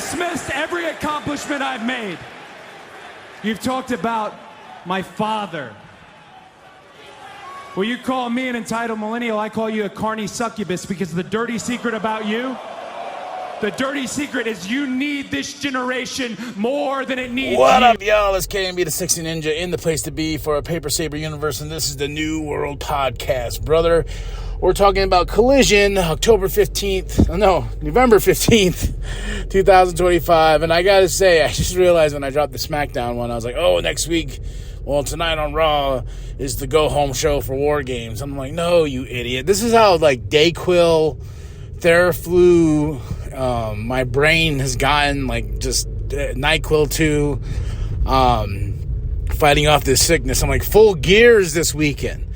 dismissed every accomplishment I've made. You've talked about my father. Well, you call me an entitled millennial, I call you a carny succubus, because the dirty secret about you, the dirty secret is you need this generation more than it needs What you. up, y'all? It's KMB the 60 Ninja in the place to be for a Paper Saber universe, and this is the New World Podcast, brother. We're talking about Collision, November 15th, 2025, and I gotta say, I just realized when I dropped the SmackDown one, I was like, oh, next week, well, tonight on Raw is the go-home show for War Games. I'm like, no, you idiot. This is how, like, Dayquil, Theraflu, my brain has gotten, like, just NyQuil 2, fighting off this sickness. I'm like, full gears this weekend.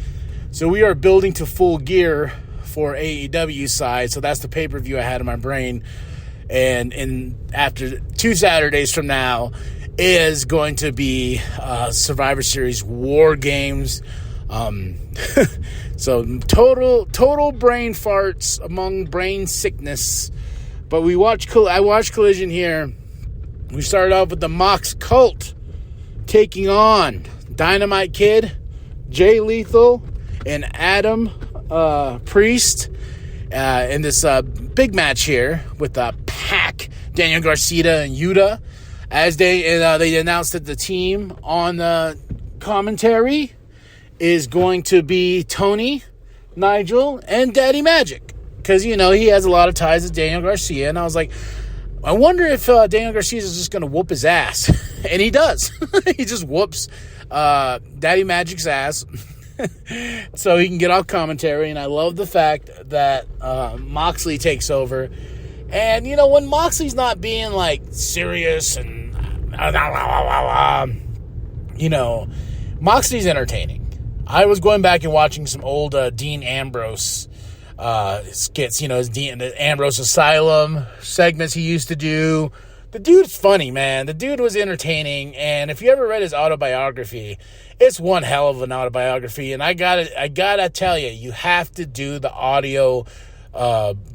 So we are building to full gear for AEW side. So that's the pay-per-view I had in my brain. And after 2 Saturdays from now is going to be Survivor Series War Games. So total brain farts among brain sickness. But I watched Collision here. We started off with the Mox Cult taking on Dynamite Kid, Jay Lethal, and Adam Priest in this big match here with Pac, Daniel Garcia, and Yuta. As they announced that the team on the commentary is going to be Tony, Nigel, and Daddy Magic. Because, you know, he has a lot of ties to Daniel Garcia. And I was like, I wonder if Daniel Garcia is just going to whoop his ass. And he does. He just whoops Daddy Magic's ass so he can get off commentary. And I love the fact that Moxley takes over. And, you know, when Moxley's not being, like, serious and, you know, Moxley's entertaining. I was going back and watching some old Dean Ambrose skits, you know, his Ambrose Asylum segments he used to do. The dude's funny, man. The dude was entertaining, and if you ever read his autobiography, it's one hell of an autobiography, and I gotta tell you, you have to do the audio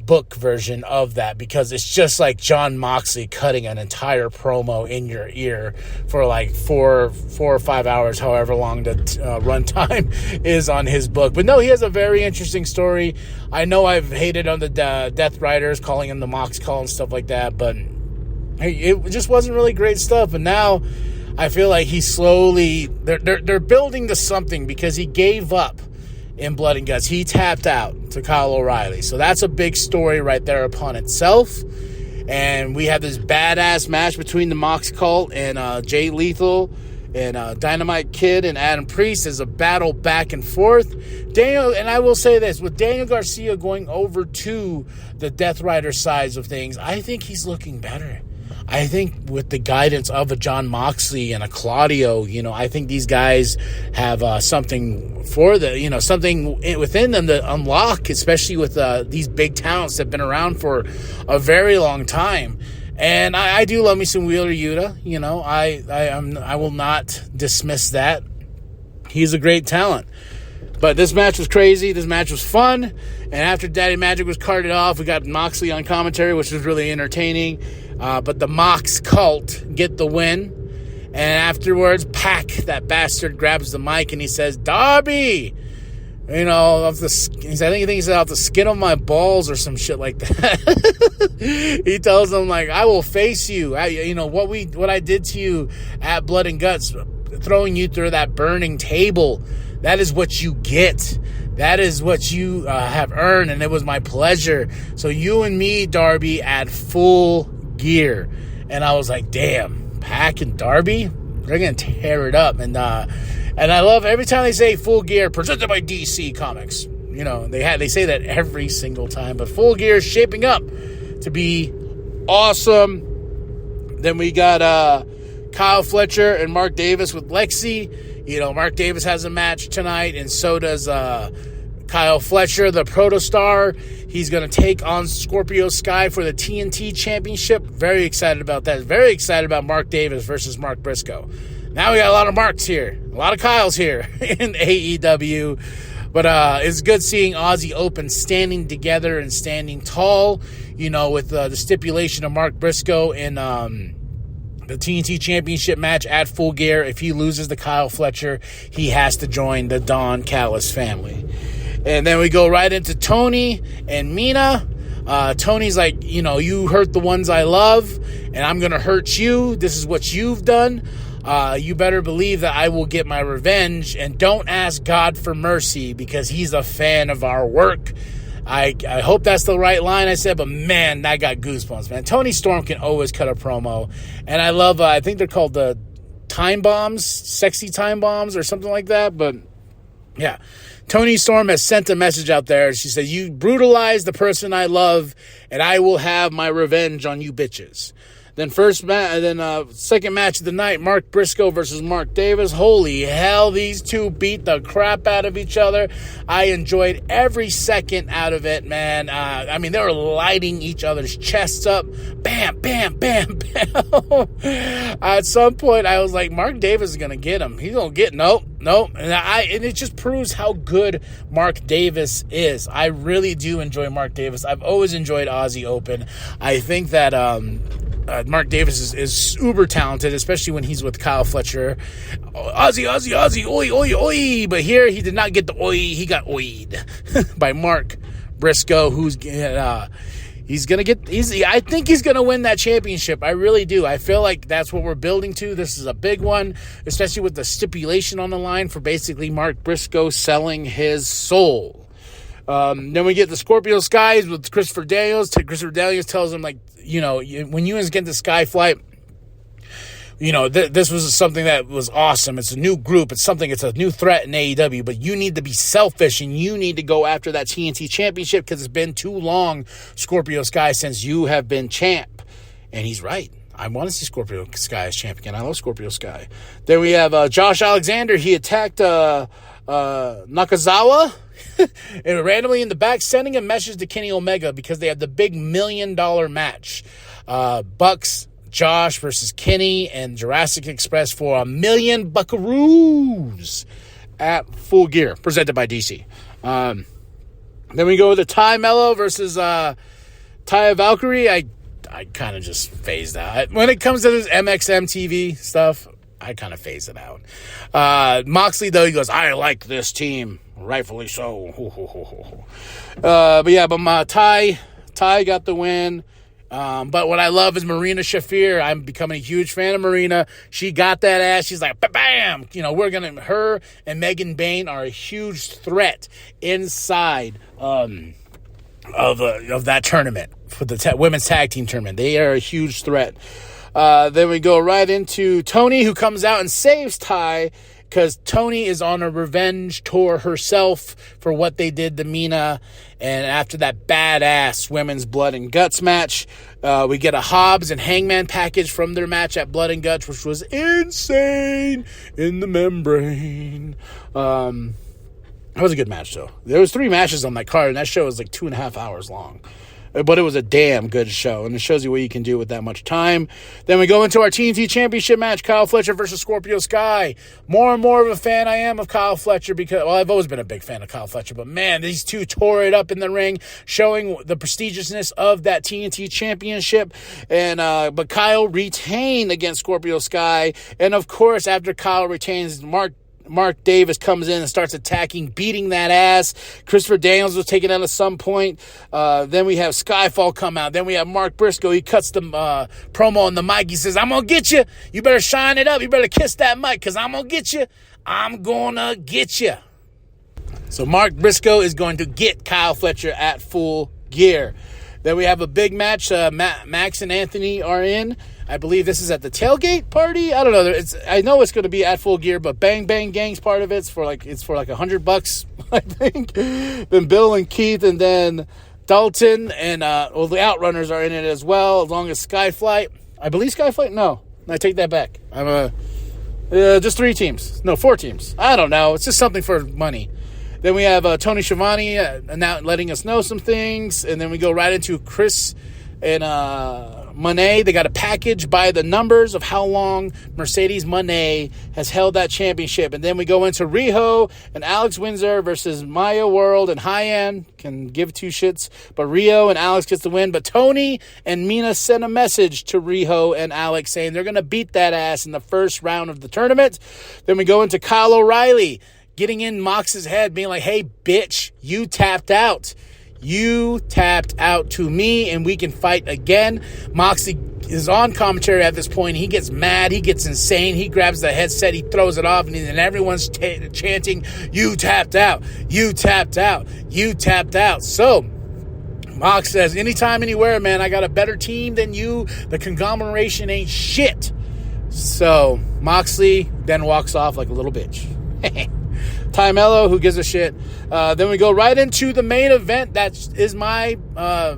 book version of that, because it's just like John Moxley cutting an entire promo in your ear for like four or 5 hours, however long the runtime is on his book. But no, he has a very interesting story. I know I've hated on the Death Riders, calling him the Mox Call and stuff like that, but it just wasn't really great stuff. And now I feel like he's slowly they're building to something, because he gave up in Blood and Guts. He tapped out to Kyle O'Reilly. So that's a big story right there upon itself. And we have this badass match between the Mox Cult and Jay Lethal and Dynamite Kid and Adam Priest as a battle back and forth. And I will say this, with Daniel Garcia going over to the Death Rider sides of things, I think he's looking better. I think with the guidance of a John Moxley and a Claudio, you know, I think these guys have something something within them to unlock, especially with these big talents that have been around for a very long time. And I do love me some Wheeler Yuta. You know, I will not dismiss that. He's a great talent. But this match was crazy. This match was fun. And after Daddy Magic was carted off, we got Moxley on commentary, which was really entertaining. But the Mox Cult get the win. And afterwards, Pac, that bastard, grabs the mic and he says, Darby! You know, I think he said off the skin of my balls or some shit like that. He tells them, like, I will face you. What I did to you at Blood and Guts, throwing you through that burning table. That is what you get. That is what you have earned, and it was my pleasure. So you and me, Darby, at full gear. And I was like, damn, Pac and Darby, they're going to tear it up. And I love every time they say full gear, presented by DC Comics. You know, they say that every single time. But full gear is shaping up to be awesome. Then we got Kyle Fletcher and Mark Davis with Lexi. You know, Mark Davis has a match tonight, and so does Kyle Fletcher, the Protostar. He's going to take on Scorpio Sky for the TNT Championship. Very excited about that. Very excited about Mark Davis versus Mark Briscoe. Now we got a lot of Marks here, a lot of Kyles here in AEW. But it's good seeing Aussie Open standing together and standing tall, with the stipulation of Mark Briscoe in the TNT Championship match at Full Gear. If he loses to Kyle Fletcher, he has to join the Don Callis family. And then we go right into Tony and Mina. Tony's like, you hurt the ones I love, and I'm going to hurt you. This is what you've done. You better believe that I will get my revenge, and don't ask God for mercy because he's a fan of our work. I hope that's the right line I said, but man, that got goosebumps, man. Tony Storm can always cut a promo, and I love, I think they're called the time bombs, sexy time bombs or something like that, but yeah. Tony Storm has sent a message out there. She said, you brutalized the person I love, and I will have my revenge on you bitches. Then second match of the night, Mark Briscoe versus Mark Davis. Holy hell, these two beat the crap out of each other. I enjoyed every second out of it, man. They were lighting each other's chests up. Bam, bam, bam, bam. At some point, I was like, Mark Davis is going to get him. He's going to get, nope. And it just proves how good Mark Davis is. I really do enjoy Mark Davis. I've always enjoyed Aussie Open. I think that Mark Davis is uber talented, especially when he's with Kyle Fletcher. Aussie, oi, oi, oi. But here, he did not get the oi. He got oied by Mark Briscoe, who's I think he's going to win that championship. I really do. I feel like that's what we're building to. This is a big one, especially with the stipulation on the line for basically Mark Briscoe selling his soul. Then we get the Scorpio Skies with Christopher Daniels. Christopher Daniels tells him, when you get the Skyflight, this was something that was awesome. It's a new group. It's a new threat in AEW, but you need to be selfish and you need to go after that TNT championship because it's been too long, Scorpio Sky, since you have been champ. And he's right. I want to see Scorpio Sky as champion. I love Scorpio Sky. Then we have Josh Alexander. He attacked Nakazawa and randomly in the back, sending a message to Kenny Omega because they have the big $1 million match. Bucks, Josh versus Kenny and Jurassic Express for $1 million buckaroos at Full Gear, presented by DC. Then we go to Ty Mello versus Taya Valkyrie. I kind of just phased out. When it comes to this MXM TV stuff, I kind of phase it out. Moxley, though, he goes, I like this team. Rightfully so. But Ty got the win. But what I love is Marina Shafir. I'm becoming a huge fan of Marina. She got that ass. She's like, bam! Her and Megan Bain are a huge threat inside of that tournament for the women's tag team tournament. They are a huge threat. Then we go right into Tony, who comes out and saves Ty because Tony is on a revenge tour herself for what they did to Mina. And after that badass women's Blood and Guts match, we get a Hobbs and Hangman package from their match at Blood and Guts, which was insane in the membrane. That was a good match, though. There was 3 matches on that card, and that show was like 2.5 hours long. But it was a damn good show, and it shows you what you can do with that much time. Then we go into our TNT Championship match, Kyle Fletcher versus Scorpio Sky. More and more of a fan I am of Kyle Fletcher because, I've always been a big fan of Kyle Fletcher, but man, these two tore it up in the ring, showing the prestigiousness of that TNT Championship. And but Kyle retained against Scorpio Sky, and of course, after Kyle retains, Mark Davis comes in and starts attacking, beating that ass. Christopher Daniels was taken out at some point. Then we have Skyfall come out. Then we have Mark Briscoe. He cuts the promo on the mic. He says, I'm going to get you. You better shine it up. You better kiss that mic because I'm going to get you. I'm going to get you. So Mark Briscoe is going to get Kyle Fletcher at Full Gear. Then we have a big match. Max and Anthony are in. I believe this is at the tailgate party. I don't know. I know it's going to be at Full Gear, but Bang Bang Gang's part of it. It's for like $100, I think. Then Bill and Keith, and then Dalton and the Outrunners are in it as well, along as Skyflight. I believe Skyflight. No, I take that back. Just 3 teams. No, 4 teams. I don't know. It's just something for money. Then we have Tony Schiavone now letting us know some things, and then we go right into Chris and Monet. They got a package by the numbers of how long Mercedes Monet has held that championship. And then we go into Riho and Alex Windsor versus Maya World and Hyan. Can give two shits. But Rio and Alex gets the win. But Tony and Mina sent a message to Riho and Alex saying they're going to beat that ass in the first round of the tournament. Then we go into Kyle O'Reilly getting in Mox's head, being like, hey, bitch, you tapped out. You tapped out to me, and we can fight again. Moxley is on commentary at this point. He gets mad. He gets insane. He grabs the headset. He throws it off, and everyone's chanting, you tapped out. You tapped out. You tapped out. So Mox says, anytime, anywhere, man, I got a better team than you. The conglomeration ain't shit. So Moxley then walks off like a little bitch. Ty Mello, who gives a shit. Then we go right into the main event. That is my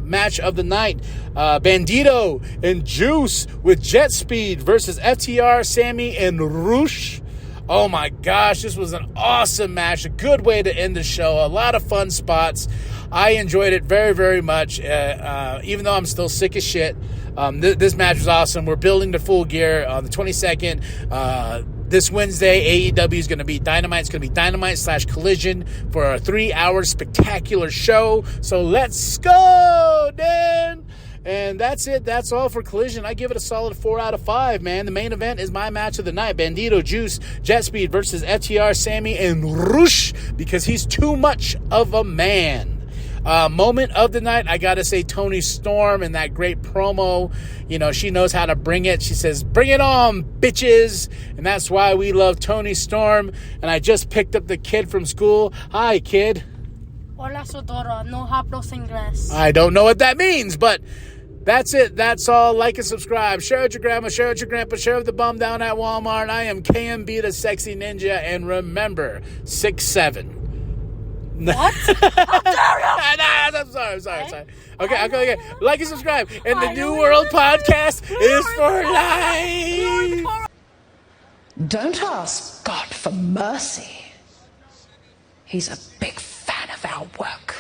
match of the night. Bandito and Juice with Jet Speed versus FTR, Sammy, and Roosh. Oh my gosh, this was an awesome match. A good way to end the show. A lot of fun spots. I enjoyed it very, very much, even though I'm still sick as shit. This match was awesome. We're building to Full Gear on the 22nd. This Wednesday, AEW is going to be Dynamite. It's going to be Dynamite/Collision for a 3-hour spectacular show. So let's go, Dan. And that's it. That's all for Collision. I give it a solid 4 out of 5, man. The main event is my match of the night. Bandito, Juice, Jet Speed versus FTR, Sammy, and Roosh, because he's too much of a man. Moment of the night, I gotta say Toni Storm and that great promo. You know, she knows how to bring it. She says, bring it on, bitches. And that's why we love Toni Storm. And I just picked up the kid from school. Hi, kid. Hola, Sodoro. No hablo inglés. I don't know what that means, but that's it. That's all. Like and subscribe. Share with your grandma. Share with your grandpa. Share with the bum down at Walmart. I am KMB, the sexy ninja. And remember, 6'7". What? How dare you? I'm sorry. Okay. Like and subscribe. And the New World Podcast is for life. Don't ask God for mercy. He's a big fan of our work.